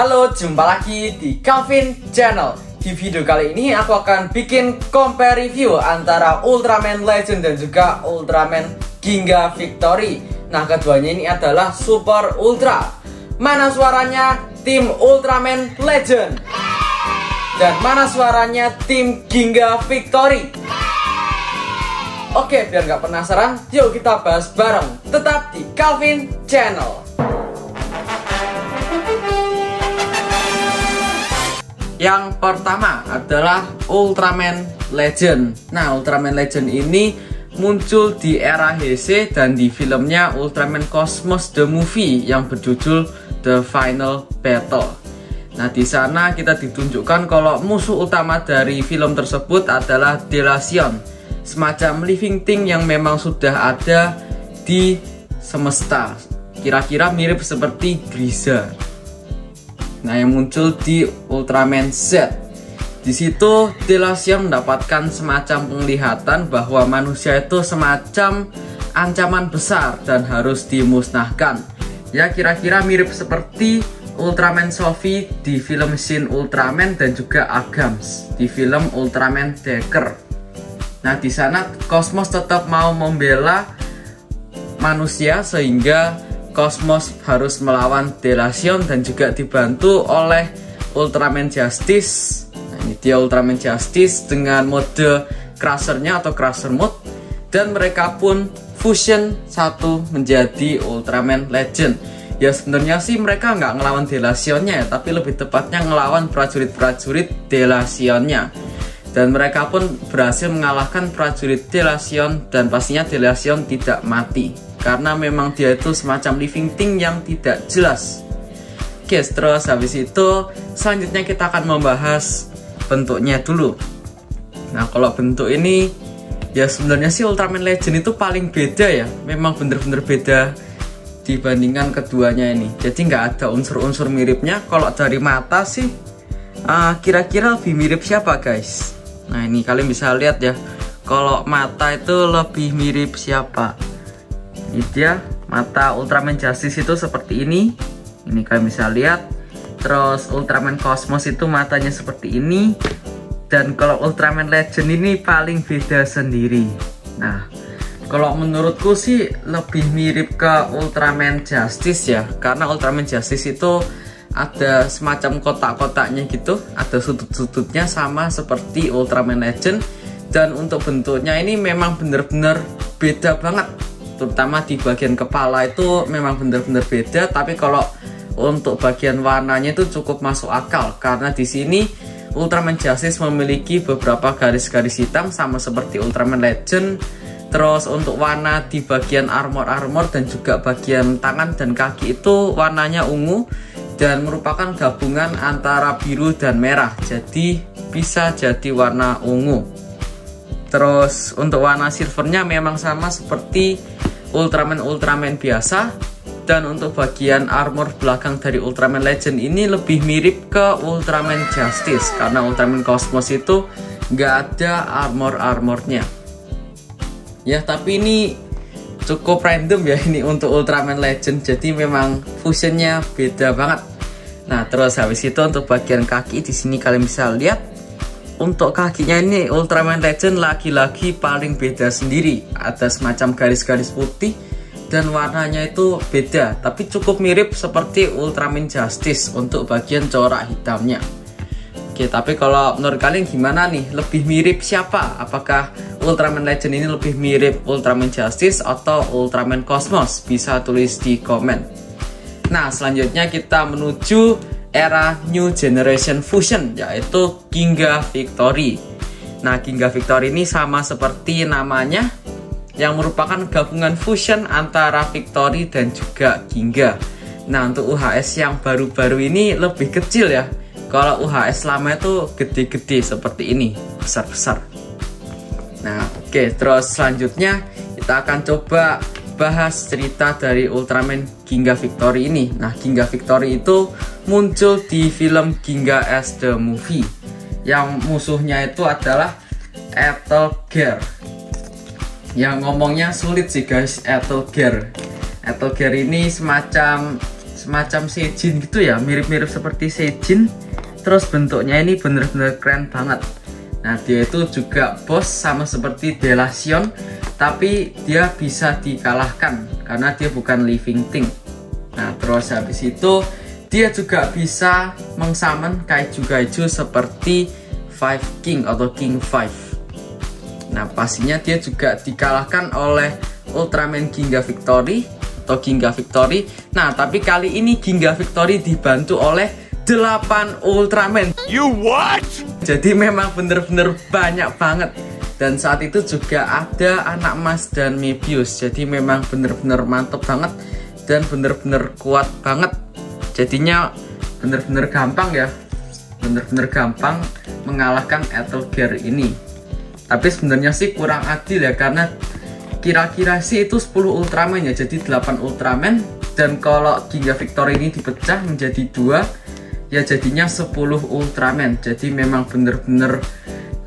Halo, jumpa lagi di Calvin Channel. Di video kali ini aku akan bikin compare review antara Ultraman Legend dan juga Ultraman Ginga Victory. Nah, keduanya ini adalah Super Ultra. Mana suaranya tim Ultraman Legend? Dan mana suaranya tim Ginga Victory? Oke, biar nggak penasaran, yuk kita bahas bareng. Tetap di Calvin Channel. Yang pertama adalah Ultraman Legend. Nah, Ultraman Legend ini muncul di era Heisei dan di filmnya Ultraman Cosmos The Movie yang berjudul The Final Battle. Nah, di sana kita ditunjukkan kalau musuh utama dari film tersebut adalah Delacion, semacam living thing yang memang sudah ada di semesta. Kira-kira mirip seperti Griza. Nah, yang muncul di Ultraman Z. Di situ Delacion mendapatkan semacam penglihatan bahwa manusia itu semacam ancaman besar dan harus dimusnahkan. Ya, kira-kira mirip seperti Ultraman Sophie di film Shin Ultraman dan juga Agams di film Ultraman Decker. Nah, di sana Cosmos tetap mau membela manusia sehingga Cosmos harus melawan Delacion dan juga dibantu oleh Ultraman Justice. Nah, ini dia Ultraman Justice dengan mode Crusher-nya atau Crusher Mode, dan mereka pun fusion satu menjadi Ultraman Legend. Ya, sebenarnya sih mereka nggak ngelawan Delacion-nya ya, tapi lebih tepatnya ngelawan prajurit-prajurit Delacion-nya. Dan mereka pun berhasil mengalahkan prajurit Delacion, dan pastinya Delacion tidak mati karena memang dia itu semacam living thing yang tidak jelas. Oke, terus habis itu selanjutnya kita akan membahas bentuknya dulu. Nah, kalau bentuk ini ya sebenarnya sih Ultraman Legend itu paling beda ya. Memang bener-bener beda dibandingkan keduanya ini. Jadi nggak ada unsur-unsur miripnya. Kalau dari mata sih kira-kira lebih mirip siapa, guys? Nah, ini kalian bisa lihat ya. Kalau mata itu lebih mirip siapa? Ini dia mata Ultraman Justice itu seperti ini. Ini kalian bisa lihat. Terus Ultraman Cosmos itu matanya seperti ini. Dan kalau Ultraman Legend ini paling beda sendiri. Nah, kalau menurutku sih lebih mirip ke Ultraman Justice ya. Karena Ultraman Justice itu ada semacam kotak-kotaknya gitu, ada sudut-sudutnya sama seperti Ultraman Legend. Dan untuk bentuknya ini memang bener-bener beda banget, terutama di bagian kepala itu memang bener-bener beda. Tapi kalau untuk bagian warnanya itu cukup masuk akal, karena di sini Ultraman Justice memiliki beberapa garis-garis hitam sama seperti Ultraman Legend. Terus untuk warna di bagian armor dan juga bagian tangan dan kaki itu warnanya ungu dan merupakan gabungan antara biru dan merah, jadi bisa jadi warna ungu. Terus untuk warna silvernya memang sama seperti Ultraman biasa. Dan untuk bagian armor belakang dari Ultraman Legend ini lebih mirip ke Ultraman Justice, karena Ultraman Cosmos itu nggak ada armornya. Ya, tapi ini cukup random ya ini untuk Ultraman Legend, jadi memang fusionnya beda banget. Nah, terus habis itu untuk bagian kaki di sini kalian bisa lihat. Untuk kakinya ini Ultraman Legend lagi-lagi paling beda sendiri. Ada semacam garis-garis putih dan warnanya itu beda, tapi cukup mirip seperti Ultraman Justice untuk bagian corak hitamnya. Oke, tapi kalau menurut kalian gimana nih? Lebih mirip siapa? Apakah Ultraman Legend ini lebih mirip Ultraman Justice atau Ultraman Cosmos? Bisa tulis di komen. Nah, selanjutnya kita menuju era New Generation Fusion, yaitu Ginga Victory. Nah, Ginga Victory ini sama seperti namanya, yang merupakan gabungan fusion antara Victory dan juga Ginga. Nah, untuk UHS yang baru-baru ini lebih kecil ya. Kalau UHS lama itu gede-gede seperti ini, besar-besar. Nah, oke, terus selanjutnya kita akan coba bahas cerita dari Ultraman Ginga Victory ini. Nah, Ginga Victory itu muncul di film Ginga as The Movie, yang musuhnya itu adalah Etelgear. Yang ngomongnya sulit sih guys, Etelgear. Etelgear ini semacam semacam Seijin gitu ya, mirip-mirip seperti Seijin. Terus bentuknya ini bener-bener keren banget. Nah, dia itu juga bos sama seperti Delacion, tapi dia bisa dikalahkan karena dia bukan living thing. Nah, terus habis itu dia juga bisa mengsummon kaiju-kaiju seperti Five King atau King 5. Nah, pastinya dia juga dikalahkan oleh Ultraman Ginga Victory atau Ginga Victory. Nah, tapi kali ini Ginga Victory dibantu oleh 8 Ultraman. You what? Jadi memang bener-bener banyak banget. Dan saat itu juga ada Anak Emas dan Mebius. Jadi memang bener-bener mantep banget dan bener-bener kuat banget. Jadinya bener-bener gampang ya, bener-bener gampang mengalahkan Etelgear ini. Tapi sebenarnya sih kurang adil ya, karena kira-kira sih itu 10 Ultraman ya, jadi 8 Ultraman. Dan kalau Ginga Victory ini dipecah menjadi 2, ya jadinya 10 Ultraman. Jadi memang bener-bener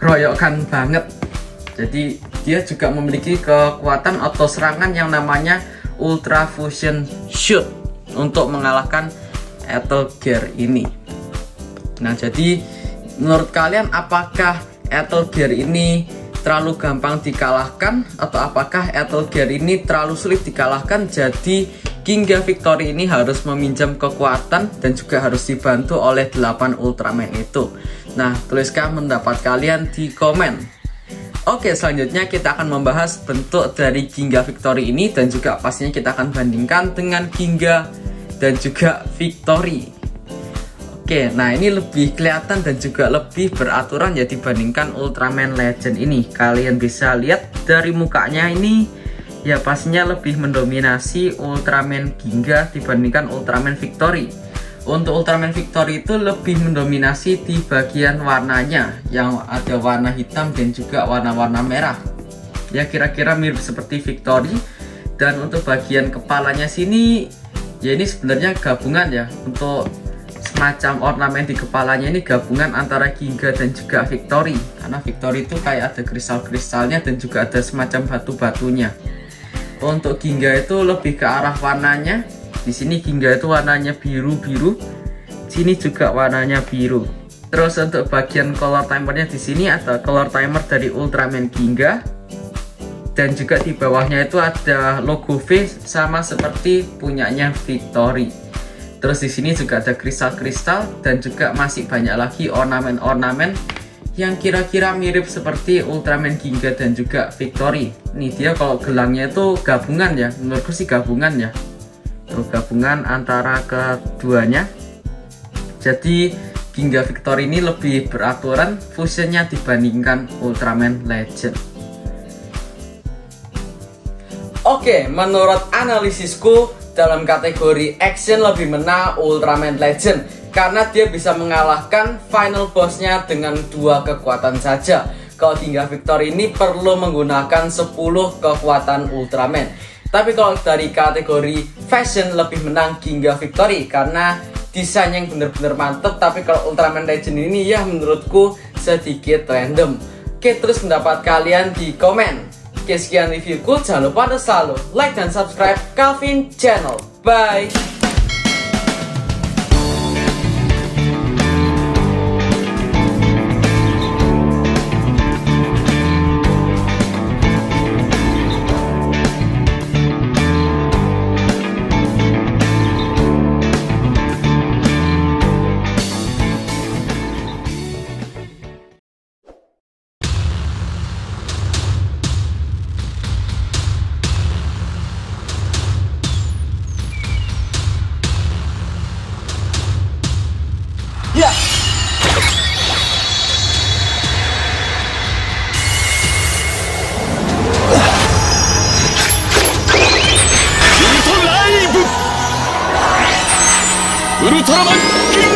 keroyokan banget. Jadi dia juga memiliki kekuatan atau serangan yang namanya Ultra Fusion Shoot untuk mengalahkan Etelgear ini. Nah, jadi menurut kalian apakah Etelgear ini terlalu gampang dikalahkan atau apakah Etelgear ini terlalu sulit dikalahkan? Jadi Ginga Victory ini harus meminjam kekuatan dan juga harus dibantu oleh 8 Ultraman itu. Nah, tuliskan pendapat kalian di komen. Oke, selanjutnya kita akan membahas bentuk dari Ginga Victory ini dan juga pastinya kita akan bandingkan dengan Ginga dan juga Victory. Oke, nah ini lebih kelihatan dan juga lebih beraturan ya dibandingkan Ultraman Legend ini. Kalian bisa lihat dari mukanya ini, ya pastinya lebih mendominasi Ultraman Ginga dibandingkan Ultraman Victory. Untuk Ultraman Victory itu lebih mendominasi di bagian warnanya, yang ada warna hitam dan juga warna-warna merah. Ya kira-kira mirip seperti Victory. Dan untuk bagian kepalanya sini, ya ini sebenarnya gabungan ya. Untuk semacam ornamen di kepalanya ini gabungan antara Ginga dan juga Victory. Karena Victory itu kayak ada kristal-kristalnya dan juga ada semacam batu-batunya. Untuk Ginga itu lebih ke arah warnanya. Di sini Ginga itu warnanya biru-biru. Sini juga warnanya biru. Terus untuk bagian color timernya di sini ada color timer dari Ultraman Ginga. Dan juga di bawahnya itu ada logo V sama seperti punyanya Victory. Terus di sini juga ada kristal-kristal dan juga masih banyak lagi ornamen-ornamen yang kira-kira mirip seperti Ultraman Ginga dan juga Victory. Nih dia kalau gelangnya itu gabungan ya, menurutku sih gabungan ya. Tuh gabungan antara keduanya. Jadi Ginga Victory ini lebih beraturan fusionnya dibandingkan Ultraman Legend. Oke, menurut analisisku dalam kategori action lebih menang Ultraman Legend karena dia bisa mengalahkan final bossnya dengan 2 kekuatan saja. Kalau Ginga Victory ini perlu menggunakan 10 kekuatan Ultraman. Tapi kalau dari kategori fashion lebih menang Ginga Victory karena desain yang benar-benar mantep. Tapi kalau Ultraman Legend ini ya menurutku sedikit random. Oke, terus pendapat kalian di komen. Oke, sekian reviewku. Jangan lupa untuk selalu like dan subscribe Calvin Channel. Bye. Ya. Ultraman Ginga!